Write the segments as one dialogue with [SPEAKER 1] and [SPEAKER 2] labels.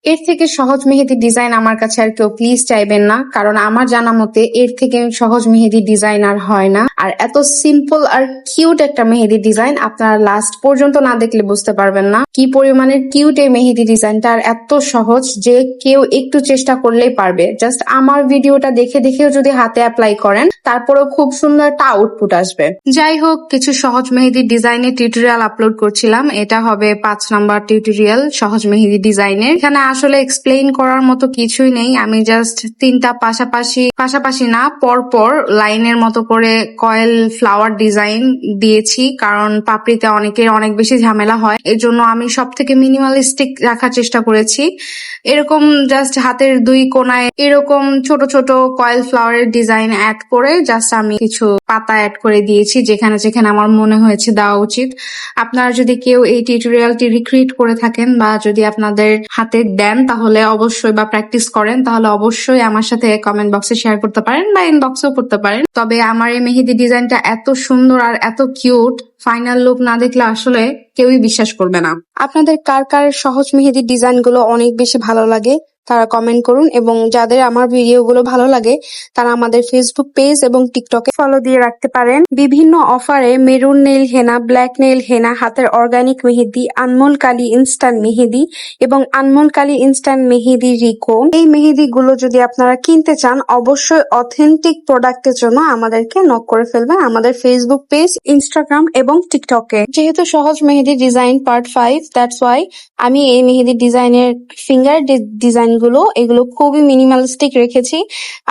[SPEAKER 1] এর থেকে সহজ মেহেদি ডিজাইন আমার কাছে আর কেউ প্লিজ চাইবেন না, কারণ আমার জানা মতে এর থেকে সহজ মেহেদি ডিজাইন আর হয় না। আর এত সিম্পল আর কিউট একটা মেহেদি ডিজাইন আপনারা লাস্ট পর্যন্ত না দেখলে বুঝতে পারবেন না কি পরিমাণের কিউট এই মেহেদি ডিজাইনটা, আর এত সহজ যে কেউ একটু চেষ্টা করলেই পারবে। জাস্ট আমার ভিডিওটা দেখে দেখেও যদি হাতে অ্যাপ্লাই করেন তারপরেও খুব সুন্দর একটা আউটপুট আসবে। যাই হোক, কিছু সহজ মেহেদি ডিজাইনের টিউটোরিয়াল আপলোড করছিলাম, এটা হবে 5 নাম্বার টিউটোরিয়াল সহজ মেহেদি ডিজাইনের। এখানে আসলে এক্সপ্লেইন করার মতো কিছুই নেই, আমি জাস্ট তিনটা পাশাপাশি না পরপর লাইনের মতো করে কয়েল ফ্লাওয়ার ডিজাইন দিয়েছি, কারণ পাপড়িতে অনেকের অনেক বেশি ঝামেলা হয়, এর জন্য আমি সব থেকে মিনিমালিস্টিক রাখার চেষ্টা করেছি। এরকম জাস্ট হাতের দুই কোনায় এরকম ছোট ছোট কয়েল ফ্লাওয়ারের ডিজাইন অ্যাড করে জাস্ট আমি কিছু পাতা অ্যাড করে দিয়েছি যেখানে যেখানে আমার মনে হয়েছে দেওয়া উচিত। আপনারা যদি কেউ এই টিউটোরিয়ালটি রিক্রিয়েট করে থাকেন বা যদি আপনাদের হাতে দেন তাহলে অবশ্যই, বা প্র্যাকটিস করেন তাহলে অবশ্যই আমার সাথে কমেন্ট বক্সে শেয়ার করতে পারেন বা ইনবক্সেও করতে পারেন। তবে আমার এই মেহেদি ডিজাইনটা এত সুন্দর আর এত কিউট, ফাইনাল লুক না দেখলে আসলে কেউই বিশ্বাস করবে না। আপনাদের কার কার সহজ মেহেদি ডিজাইন গুলো অনেক বেশি ভালো লাগে তারা কমেন্ট করুন, এবং যাদের আমার ভিডিওগুলো ভালো লাগে তারা আমাদের ফেসবুক পেজ এবং টিকটকে ফলো দিয়ে রাখতে পারেন। বিভিন্ন অফারে মেরুন নেইল হেনা, ব্ল্যাক নেইল হেনা, হাতের অর্গানিক মেহেদি, আনমোল কালি ইনস্ট্যান্ট মেহেদি এবং আনমোল কালি ইনস্ট্যান্ট মেহেদি রিকো, এই মেহেদি গুলো যদি আপনারা কিনতে চান অবশ্যই অথেন্টিক প্রোডাক্টের জন্য আমাদেরকে নক করে ফেলবেন আমাদের ফেসবুক পেজ, ইনস্টাগ্রাম এবং টিকটকে। যেহেতু সহজ মেহেদি ডিজাইন পার্ট 5, দ্যাটস ওয়াই আমি এই মেহেদি ডিজাইনের ফিঙ্গার ডিজাইন এগুলো খুবই মিনিমালিস্টিক রেখেছি।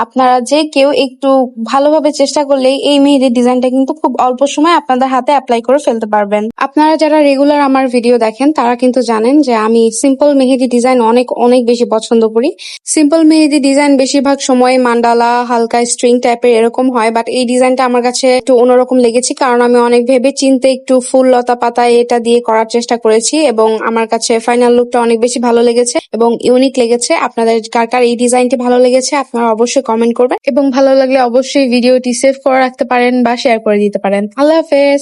[SPEAKER 1] আপনারা যে কেউ একটু ভালোভাবে চেষ্টা করলেই এই মেহেদির ডিজাইনটা কিন্তু খুব অল্প সময় আপনাদের হাতে অ্যাপ্লাই করে ফেলতে পারবেন। আপনারা যারা রেগুলার আমার ভিডিও দেখেন তারা কিন্তু জানেন যে আমি সিম্পল মেহেদি ডিজাইন অনেক অনেক বেশি পছন্দ করি। সিম্পল মেহেদি ডিজাইন বেশিরভাগ সময় মান্ডালা, হালকা স্ট্রিং টাইপের এরকম হয়, বাট এই ডিজাইনটা আমার কাছে একটু অন্যরকম লেগেছে, কারণ আমি অনেক ভেবে চিন্তে একটু ফুল লতা পাতা এটা দিয়ে করার চেষ্টা করেছি এবং আমার কাছে ফাইনাল লুকটা অনেক বেশি ভালো লেগেছে এবং ইউনিক লেগেছে। আপনাদের কার কার এই ডিজাইনটি ভালো লেগেছে আপনারা অবশ্যই কমেন্ট করবেন, এবং ভালো লাগলে অবশ্যই ভিডিওটি সেভ করে রাখতে পারেন বা শেয়ার করে দিতে পারেন। আল্লাহ হাফেজ।